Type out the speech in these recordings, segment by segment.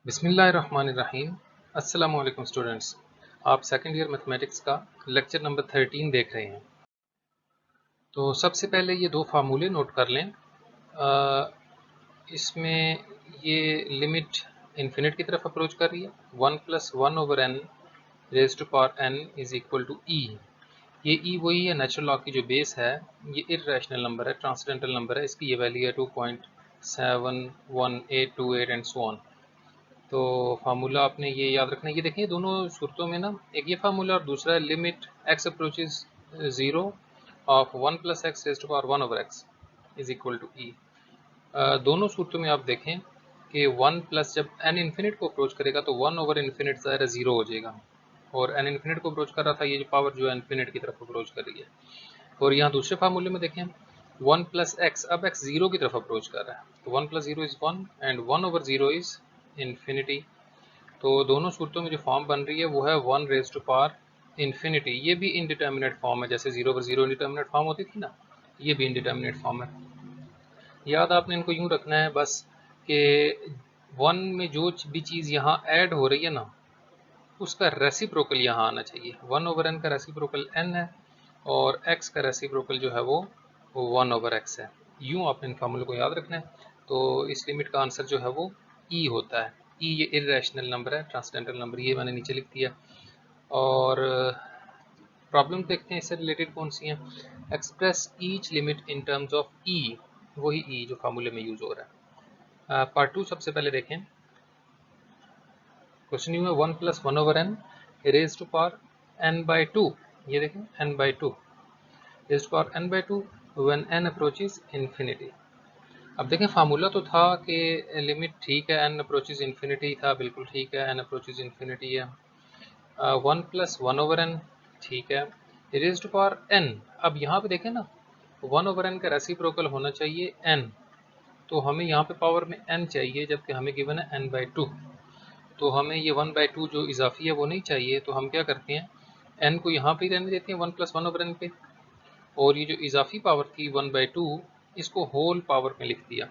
बिस्मिल्लाहिर्रहमानिर्रहीम। अस्सलाम वालेकुम स्टूडेंट्स, आप सेकंड ईयर मैथमेटिक्स का लेक्चर नंबर 13 देख रहे हैं। तो सबसे पहले ये दो फार्मूले नोट कर लें। इसमें ये लिमिट इन्फिनिट की तरफ अप्रोच कर रही है। 1 + 1/n raise to power n is equal to e. ये ई वही है, नेचुरल लॉ की जो बेस है। ये इर्रेशनल नंबर है, ट्रांसडेंटल नंबर है। इसकी ये वैल्यू है 2.71828 एंड सो ऑन। तो फार्मूला आपने ये याद रखना है। ये देखिए दोनों सूरतों में ना, एक ये फार्मूला और दूसरा है limit x approaches 0 of 1 + x raise to power 1/x is equal to e. दोनों सूरतों में आप देखें कि 1 प्लस जब n इन्फिनिट को अप्रोच करेगा तो 1/इन्फिनिट ज़ाहिर है 0 हो जाएगा, और n इन्फिनिट को अप्रोच कर रहा था, ये जो पावर जो है इन्फिनिट की तरफ अप्रोच कर रही है। और यहाँ दूसरे फार्मूले में देखें 1 + x, अब x 0 की तरफ अप्रोच कर रहा है, तो 1 + 0 इज़ 1 एंड 1/0 इज़ इन्फिनिटी। तो दोनों सूरतों में जो फॉर्म बन रही है वो है 1 रेज़ टू पावर इन्फिनिटी। ये भी इनडिटर्मिनेट फॉर्म है, जैसे 0/0 इंडिटर्मिनेट फॉर्म होती थी ना, ये भी इनडिटर्मिनेट फॉर्म है। याद आपने इनको यूँ रखना है बस कि 1 में जो भी चीज़ यहाँ ऐड हो रही है ना, उसका रेसिप्रोकल यहाँ आना चाहिए। 1/n का रेसिप्रोकल n है और x का रेसिप्रोकल जो है वो 1/x है। यूँ आपने इन फार्मूले को याद रखना है। तो इस लिमिट का आंसर जो है वो e होता है। e ये इर्रेशनल नंबर है, ट्रांसडेंटल नंबर, ये मैंने नीचे लिख दिया। और प्रॉब्लम देखते हैं इससे रिलेटेड कौन सी हैं। Express each limit in terms of e, वही e जो फार्मूले में यूज हो रहा है। पार्ट 2 सबसे पहले देखें। क्वेश्चन यू है 1 + 1/n raise to power n/2। ये देखें n/2 raise to power n/2 when n approaches infinity. अब देखें फार्मूला तो था कि लिमिट ठीक है, n अप्रोचेज इन्फिनिटी था, बिल्कुल ठीक है, n अप्रोचेज इन्फिनिटी है। 1 + 1/n ठीक है, रेज़ टू पावर n। अब यहाँ पे देखें ना, 1/n का रेसिप्रोकल होना चाहिए n, तो हमें यहाँ पे पावर में n चाहिए, जबकि हमें गिवन है n/2। तो हमें ये 1/2 जो इजाफी है वो नहीं चाहिए, तो हम क्या करते हैं, n को यहाँ पे रहने देते हैं 1 + 1/n पे, और ये जो इजाफी पावर थी 1/2 इसको होल पावर में लिख दिया।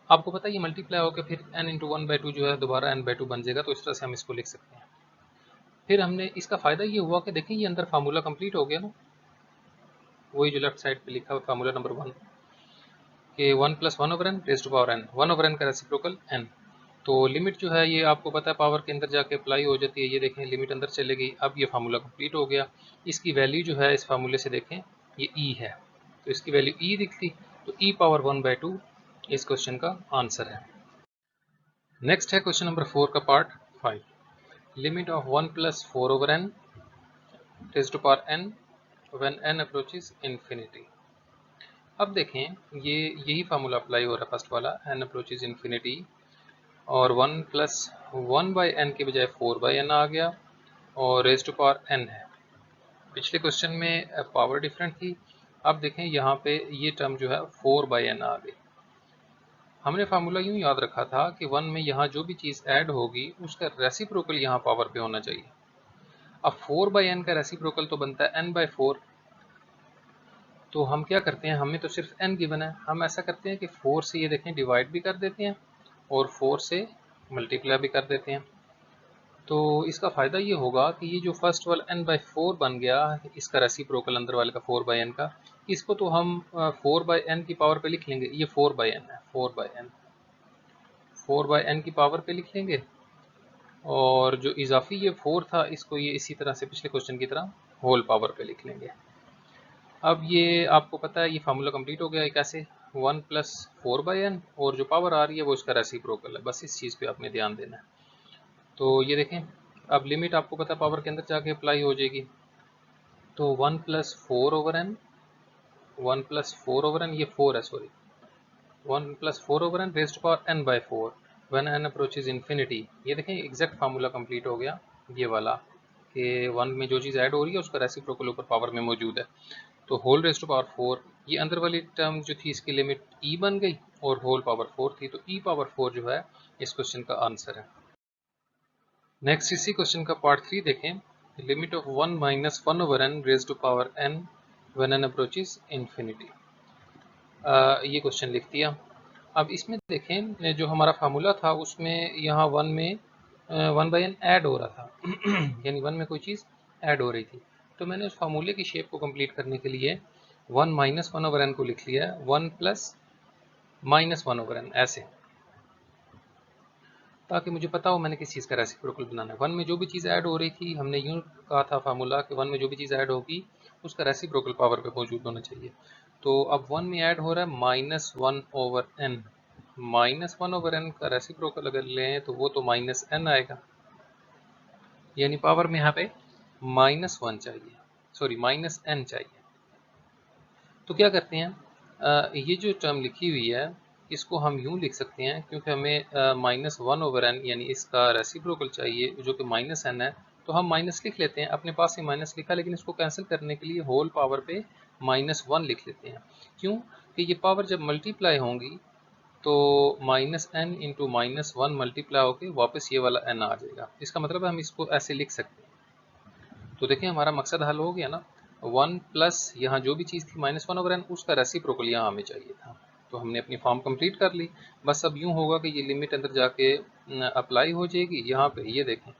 आपको पता है ये मल्टीप्लाई होकर फिर n × 1/2 जो है दोबारा n/2 बन जाएगा, तो इस तरह से हम इसको लिख सकते हैं। फिर हमने इसका फ़ायदा ये हुआ कि देखें ये अंदर फार्मूला कंप्लीट हो गया ना, वही जो लेफ्ट साइड पे लिखा हुआ फार्मूला नंबर 1 कि 1 + 1/n raise to power n, 1/n का रेसिप्रोकल n। तो लिमिट जो है ये आपको पता है पावर के अंदर जाके अप्लाई हो जाती है। ये देखें लिमिट अंदर चले गई, अब ये फार्मूला कंप्लीट हो गया। इसकी वैल्यू जो है इस फार्मूले से देखें ये e है, तो इसकी वैल्यू e दिखती, तो e पावर 1/2 इस क्वेश्चन का आंसर है। नेक्स्ट है क्वेश्चन नंबर 4 का part 5। Limit of 1 + 4/n raise to power n when n approaches infinity. अब देखें ये यही फार्मूला अप्लाई हो रहा है, फर्स्ट वाला n अप्रोचेज इन्फिनिटी, और 1 + 1/n के बजाय 4/n आ गया, और रेज़ टू पावर n है। पिछले क्वेश्चन में पावर डिफरेंट थी, अब देखें यहाँ पे ये टर्म जो है 4/n आ गई। हमने फार्मूला यूँ याद रखा था कि 1 में यहाँ जो भी चीज़ ऐड होगी उसका रेसिप्रोकल यहाँ पावर पे होना चाहिए। अब 4/n का रेसिप्रोकल तो बनता है n/4, तो हम क्या करते हैं, हमें तो सिर्फ n गिवन है, हम ऐसा करते हैं कि 4 से ये देखें डिवाइड भी कर देते हैं और 4 से मल्टीप्लाई भी कर देते हैं। तो इसका फ़ायदा ये होगा कि ये जो फर्स्ट वाला n/4 बन गया, इसका रेसिप्रोकल अंदर वाले का 4/n का, इसको तो हम 4/n की पावर पे लिख लेंगे। ये 4/n है, 4/n की पावर पे लिख लेंगे, और जो इजाफी ये 4 था इसको ये इसी तरह से पिछले क्वेश्चन की तरह होल पावर पे लिख लेंगे। अब ये आपको पता है ये फार्मूला कंप्लीट हो गया है कैसे, 1 + 4/n, और जो पावर आ रही है वो इसका रेसिप्रोकल है। बस इस चीज़ पे आपने ध्यान देना है। तो ये देखें अब लिमिट आपको पता है पावर के अंदर जाके अप्लाई हो जाएगी, तो 1 + 4/n, 1 + 4/n, ये 4 है sorry, 1 + 4/n raise to power n/4 when n approaches infinity. ये देखें एग्जैक्ट फार्मूला कंप्लीट हो गया ये वाला, कि 1 में जो चीज़ ऐड हो रही है उसका रेसिप्रोकल ऊपर पावर में मौजूद है। तो होल रेज़ टू पावर 4, ये अंदर वाली टर्म जो थी इसकी लिमिट e बन गई, और होल पावर 4 थी, तो e पावर 4 जो है इस क्वेश्चन का आंसर है। नेक्स्ट इसी क्वेश्चन का पार्ट 3 देखें। Limit of 1 - 1/n raise to power n when n approaches infinity. ये क्वेश्चन लिख दिया। अब इसमें देखें जो हमारा फार्मूला था उसमें यहाँ 1 में 1/n ऐड हो रहा था यानी 1 में कोई चीज़ ऐड हो रही थी। तो मैंने उस फार्मूले की शेप को कंप्लीट करने के लिए 1 - 1/n को लिख लिया है 1 + -1/n ऐसे, ताकि मुझे पता हो मैंने किस चीज़ का रेसिप्रोकल बनाना है। 1 में जो भी चीज़ ऐड हो रही थी हमने यूँ कहा था फार्मूला कि 1 में जो भी चीज़ ऐड होगी उसका रेसिप्रोकल पावर पे मौजूद होना चाहिए। तो अब 1 में ऐड हो रहा है -1/n, -1/n का रेसिप्रोकल अगर लें तो वो तो -n आएगा, यानी पावर में यहाँ पे -1 चाहिए, सॉरी -n चाहिए। तो क्या करते हैं, ये जो टर्म लिखी हुई है इसको हम यूँ लिख सकते हैं, क्योंकि हमें -1/n यानी इसका रेसिप्रोकल चाहिए जो कि -n है, तो हम माइनस लिख लेते हैं। अपने पास ही माइनस लिखा, लेकिन इसको कैंसिल करने के लिए होल पावर पे -1 लिख लेते हैं। क्यों कि ये पावर जब मल्टीप्लाई होंगी तो -n × -1 मल्टीप्लाई होकर वापस ये वाला n आ जाएगा। इसका मतलब हम इसको ऐसे लिख सकते हैं। तो देखिए हमारा मकसद हल हो गया ना। 1 प्लस यहाँ जो भी चीज़ थी -1/n उसका रेसिप्रोकल यहाँ हमें चाहिए था। तो हमने अपनी फॉर्म कंप्लीट कर ली। बस अब यूँ होगा कि ये लिमिट अंदर जाके अप्लाई हो जाएगी। यहाँ पे ये देखें,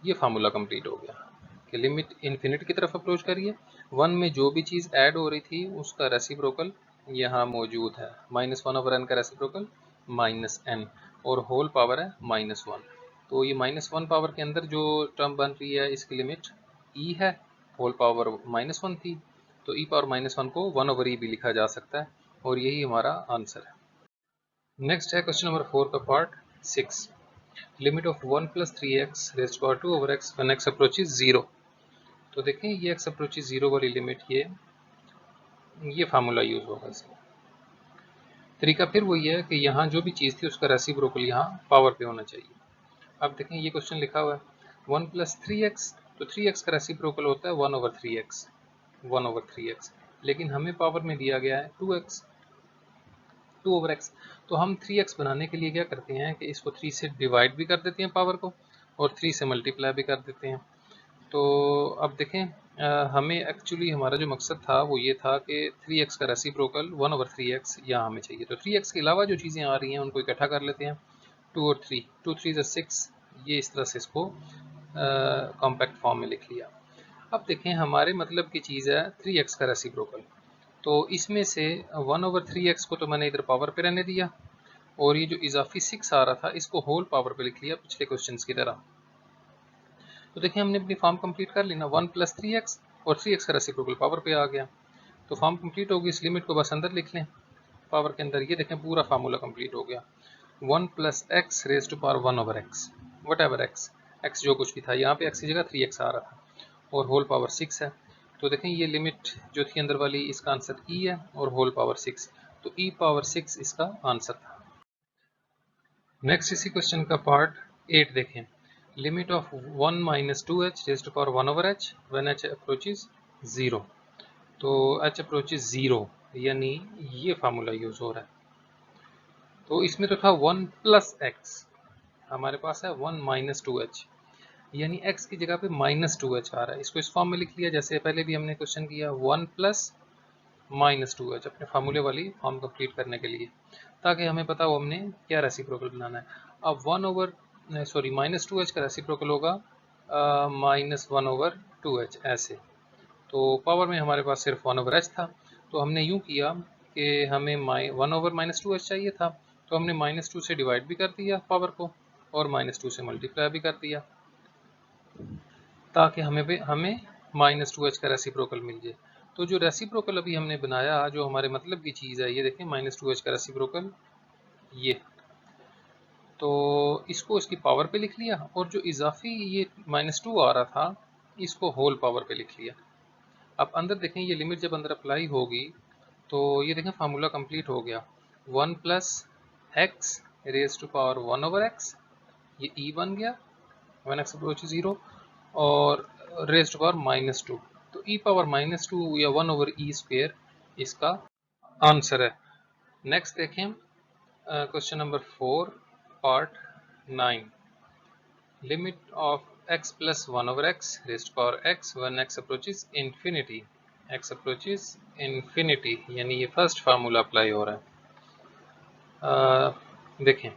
ये फार्मूला कंप्लीट हो गया कि लिमिट इन्फिनिटी की तरफ अप्रोच करिए। 1 में जो भी चीज़ ऐड हो रही थी उसका रेसिप्रोकल यहाँ मौजूद है। -1/n का रेसिप्रोकल -n और होल पावर है -1। तो ये -1 पावर के अंदर जो टर्म बन रही है इसकी लिमिट e है, होल पावर -1 थी, तो e पावर -1 को 1/e भी लिखा जा सकता है, और यही हमारा आंसर है। नेक्स्ट है क्वेश्चन नंबर 4 का part 6, limit of 1 + 3x raised to power 2/x when x approaches 0। तो देखें ये x approaches 0 वाली लिमिट, ये फार्मूला यूज होगा इसमें। तरीका फिर वही है कि यहाँ जो भी चीज़ थी उसका रेसिप्रोकल यहाँ पावर पे होना चाहिए। अब देखें ये क्वेश्चन लिखा हुआ है 1 + 3x, तो 3x का रेसिप्रोकल होता है 1/3x, 1/3x, लेकिन हमें पावर में दिया गया है 2x, 2/x। तो हम 3x बनाने के लिए क्या करते हैं कि इसको 3 से डिवाइड भी कर देते हैं पावर को, और 3 से मल्टीप्लाई भी कर देते हैं। तो अब देखें हमें एक्चुअली हमारा जो मकसद था वो ये था कि 3x का रेसिप्रोकल 1/3x यहाँ हमें चाहिए। तो 3x के अलावा जो चीज़ें आ रही हैं उनको इकट्ठा कर लेते हैं, 2 और 3, 2 3 6, ये इस तरह से इसको कॉम्पैक्ट फॉर्म में लिख लिया। अब देखें हमारे मतलब की चीज़ है 3x का रेसिप्रोकल, तो इसमें से 1/3x को तो मैंने इधर पावर पे रहने दिया, और ये जो इजाफी 6 आ रहा था इसको होल पावर पे लिख लिया पिछले क्वेश्चन की तरह। तो देखिए हमने अपनी फॉर्म कंप्लीट कर ली ना, 1 + 3x और 3x का रेसिप्रोकल पावर पे आ गया। तो फॉर्म कंप्लीट होगी, इस लिमिट को बस अंदर लिख लें पावर के अंदर। ये देखें पूरा फार्मूला कंप्लीट हो गया, 1 + x raised to power 1/x, what ever x जो कुछ भी था, यहाँ पे x की जगह 3x आ रहा था, और होल पावर 6 है। तो देखें ये लिमिट जो थी अंदर वाली, इसका आंसर e है, और होल पावर 6, तो e पावर 6 इसका आंसर था। नेक्स्ट इसी क्वेश्चन का पार्ट 8 देखें, limit of 1 - 2h raised to power 1/h when h approaches 0। तो h approaches 0 यानी ये फार्मूला यूज हो रहा है। तो इसमें तो था 1 + x, हमारे पास है 1 - 2h, यानी x की जगह पे -2h आ रहा है। इसको इस फॉर्म में लिख लिया जैसे पहले भी हमने क्वेश्चन किया, 1 + -2h अपने फार्मूले वाली फॉर्म कंप्लीट करने के लिए, ताकि हमें पता हो हमने क्या रेसिप्रोकल बनाना है। अब -2h का रेसिप्रोकल होगा -1/2h ऐसे। तो पावर में हमारे पास सिर्फ 1/h था, तो हमने यूँ किया कि हमें 1/-2h चाहिए था, तो हमने -2 से डिवाइड भी कर दिया पावर को, और -2 से मल्टीप्लाई भी कर दिया, ताकि हमें -2h का रेसिप्रोकल मिल जाए। तो जो रेसिप्रोकल अभी हमने बनाया, जो हमारे मतलब की चीज़ है, ये देखें -2h का रेसिप्रोकल ये, तो इसको इसकी पावर पे लिख लिया, और जो इजाफी ये -2 आ रहा था इसको होल पावर पे लिख लिया। अब अंदर देखें ये लिमिट जब अंदर अप्लाई होगी तो ये देखें फार्मूला कंप्लीट हो गया, 1 + x raised to power 1/x, ये e बन गया when x approaches 0, और raised to power -2, तो e पावर -2 या 1/e² इसका आंसर है। नेक्स्ट देखें question number 4 part 9, limit of x + 1/x raised to power x when x approaches infinity, x approaches infinity यानी ये फर्स्ट फार्मूला अप्लाई हो रहा है। देखें,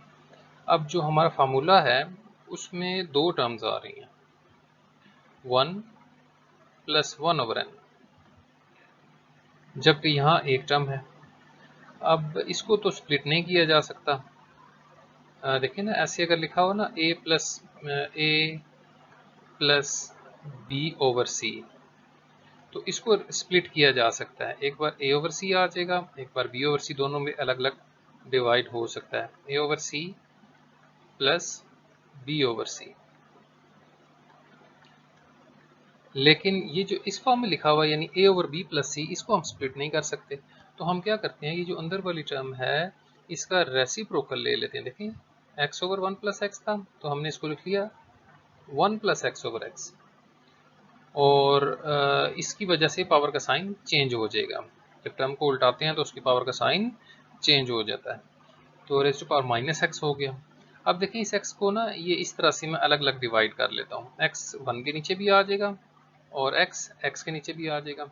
अब जो हमारा फार्मूला है उसमें दो टर्म्स आ रही हैं, 1 + 1/n, जबकि यहाँ एक टर्म है। अब इसको तो स्प्लिट नहीं किया जा सकता। देखिए ना, ऐसे अगर लिखा हो ना a प्लस b/c, तो इसको स्प्लिट किया जा सकता है। एक बार a/c आ जाएगा, एक बार b/c, दोनों में अलग अलग डिवाइड हो सकता है। a/c plus b/c। लेकिन ये जो इस फॉर्म में लिखा हुआ है यानी a/b + c, इसको हम स्प्लिट नहीं कर सकते। तो हम क्या करते हैं, ये जो अंदर वाली टर्म है इसका रेसिप्रोकल ले लेते हैं। देखिए x/1 + x था, तो हमने इसको लिख लिया 1 + x/x, और इसकी वजह से पावर का साइन चेंज हो जाएगा। जब टर्म को उल्टाते हैं तो उसकी पावर का साइन चेंज हो जाता है, तो रेज़ टू पावर -x हो गया। अब देखिए इस x को ना ये इस तरह से मैं अलग अलग डिवाइड कर लेता हूँ। x 1 के नीचे भी आ जाएगा और x के नीचे भी आ जाएगा।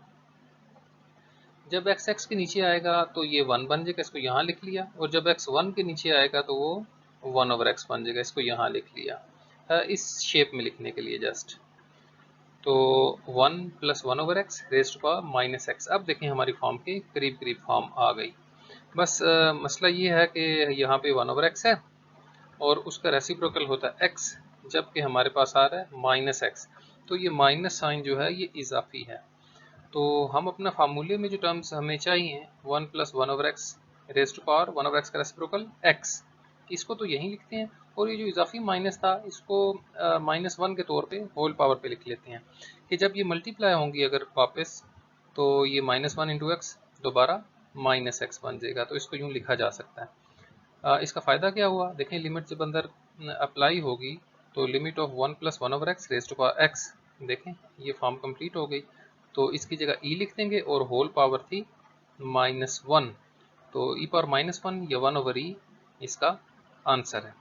जब x के नीचे आएगा तो ये 1 बन जाएगा, इसको यहाँ लिख लिया, और जब x 1 के नीचे आएगा तो वो 1/x बन जाएगा, इसको यहाँ लिख लिया। इस शेप में लिखने के लिए जस्ट, तो 1 + 1/x raise to power -x। अब देखें हमारी फॉर्म के करीब करीब फॉर्म आ गई। बस मसला ये है कि यहाँ पे 1/x है और उसका रेसिप्रोकल होता है x, जबकि हमारे पास आ रहा है -x। तो ये माइनस साइन जो है ये इजाफी है। तो हम अपना फार्मूले में जो टर्म्स हमें चाहिए 1 + 1/x raise to power 1/x का रेसिप्रोकल x, इसको तो यहीं लिखते हैं, और ये जो इजाफी माइनस था इसको -1 के तौर पे होल पावर पे लिख लेते हैं कि जब ये मल्टीप्लाई होंगी अगर वापस, तो ये -1 × x दोबारा -x बन जाएगा। तो इसको यूँ लिखा जा सकता है। इसका फ़ायदा क्या हुआ, देखें लिमिट जब अंदर अप्लाई होगी तो limit of 1 + 1/x raise to power x, देखें ये फॉर्म कंप्लीट हो गई। तो इसकी जगह e लिख देंगे और होल पावर थी -1, तो e पावर -1 या 1/e इसका आंसर है।